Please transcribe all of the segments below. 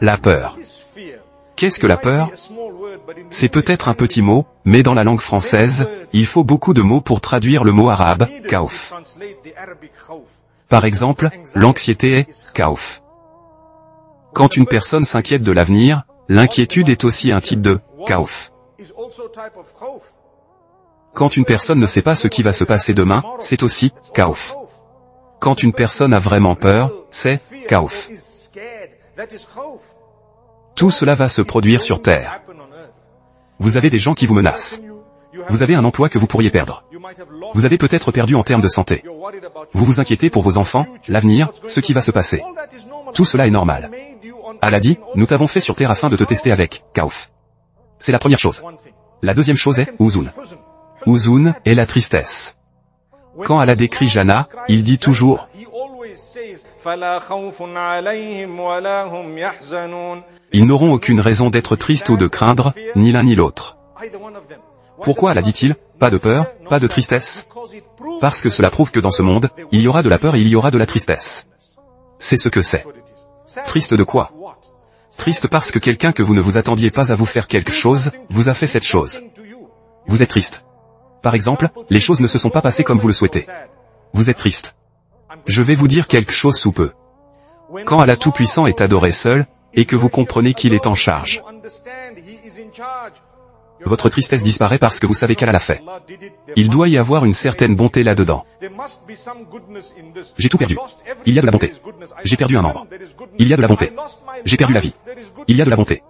La peur. Qu'est-ce que la peur? C'est peut-être un petit mot, mais dans la langue française, il faut beaucoup de mots pour traduire le mot arabe, khawf. Par exemple, l'anxiété est khawf. Quand une personne s'inquiète de l'avenir, l'inquiétude est aussi un type de khawf. Quand une personne ne sait pas ce qui va se passer demain, c'est aussi khawf. Quand une personne a vraiment peur, c'est khawf. Tout cela va se produire sur Terre. Vous avez des gens qui vous menacent. Vous avez un emploi que vous pourriez perdre. Vous avez peut-être perdu en termes de santé. Vous vous inquiétez pour vos enfants, l'avenir, ce qui va se passer. Tout cela est normal. Allah dit, nous t'avons fait sur Terre afin de te tester avec khawf. C'est la première chose. La deuxième chose est huzun. Huzun est la tristesse. Quand Allah décrit Jannah, il dit toujours ils n'auront aucune raison d'être tristes ou de craindre, ni l'un ni l'autre. Pourquoi Allah dit-il, pas de peur, pas de tristesse? Parce que cela prouve que dans ce monde, il y aura de la peur et il y aura de la tristesse. C'est ce que c'est. Triste de quoi? Triste parce que quelqu'un que vous ne vous attendiez pas à vous faire quelque chose, vous a fait cette chose. Vous êtes triste. Par exemple, les choses ne se sont pas passées comme vous le souhaitez. Vous êtes triste. Je vais vous dire quelque chose sous peu. Quand Allah Tout-Puissant est adoré seul, et que vous comprenez qu'il est en charge, votre tristesse disparaît parce que vous savez qu'Allah l'a fait. Il doit y avoir une certaine bonté là-dedans. J'ai tout perdu. Il y a de la bonté. J'ai perdu un membre. Il y a de la bonté. J'ai perdu la vie. Il y a de la bonté.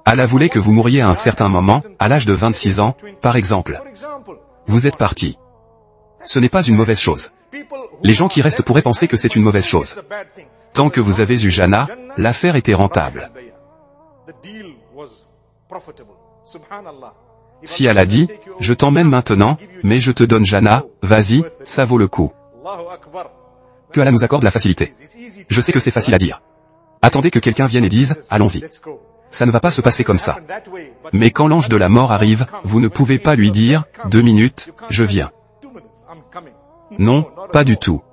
Allah voulait que vous mouriez à un certain moment, à l'âge de 26 ans, par exemple. Vous êtes parti. Ce n'est pas une mauvaise chose. Les gens qui restent pourraient penser que c'est une mauvaise chose. Tant que vous avez eu Jannah, l'affaire était rentable. Si Allah dit, je t'emmène maintenant, mais je te donne Jannah, vas-y, ça vaut le coup. Que Allah nous accorde la facilité. Je sais que c'est facile à dire. Attendez que quelqu'un vienne et dise, allons-y. Ça ne va pas se passer comme ça. Mais quand l'ange de la mort arrive, vous ne pouvez pas lui dire, 2 minutes, je viens. Non, pas du tout.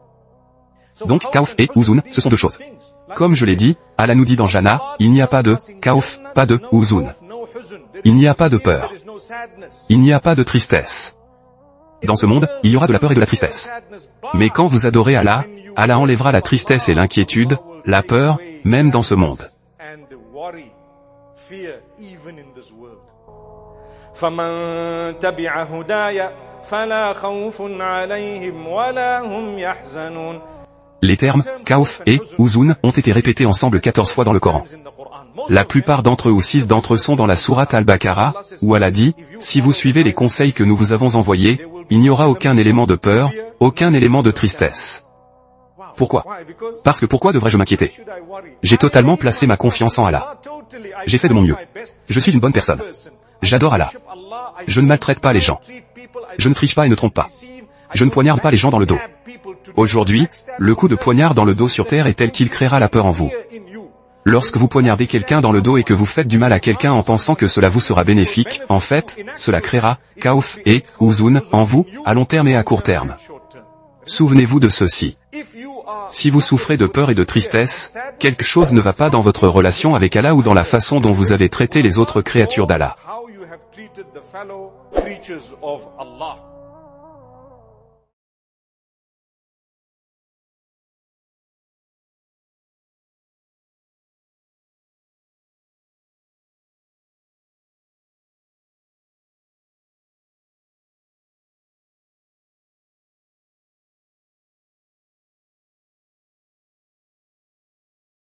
Donc khawf et huzun, ce sont deux choses. Comme je l'ai dit, Allah nous dit dans Jannah, il n'y a pas de khawf, pas de huzun. Il n'y a pas de peur. Il n'y a pas de tristesse. Dans ce monde, il y aura de la peur et de la tristesse. Mais quand vous adorez Allah, Allah enlèvera la tristesse et l'inquiétude, la peur, même dans ce monde. Les termes khawf et huzun ont été répétés ensemble 14 fois dans le Coran. La plupart d'entre eux ou 6 d'entre eux sont dans la sourate Al-Baqarah, où Allah dit, si vous suivez les conseils que nous vous avons envoyés, il n'y aura aucun élément de peur, aucun élément de tristesse. Pourquoi? Parce que pourquoi devrais-je m'inquiéter? J'ai totalement placé ma confiance en Allah. J'ai fait de mon mieux. Je suis une bonne personne. J'adore Allah. Je ne maltraite pas les gens. Je ne triche pas et ne trompe pas. Je ne poignarde pas les gens dans le dos. Aujourd'hui, le coup de poignard dans le dos sur terre est tel qu'il créera la peur en vous. Lorsque vous poignardez quelqu'un dans le dos et que vous faites du mal à quelqu'un en pensant que cela vous sera bénéfique, en fait, cela créera khawf et huzun en vous, à long terme et à court terme. Souvenez-vous de ceci. Si vous souffrez de peur et de tristesse, quelque chose ne va pas dans votre relation avec Allah ou dans la façon dont vous avez traité les autres créatures d'Allah.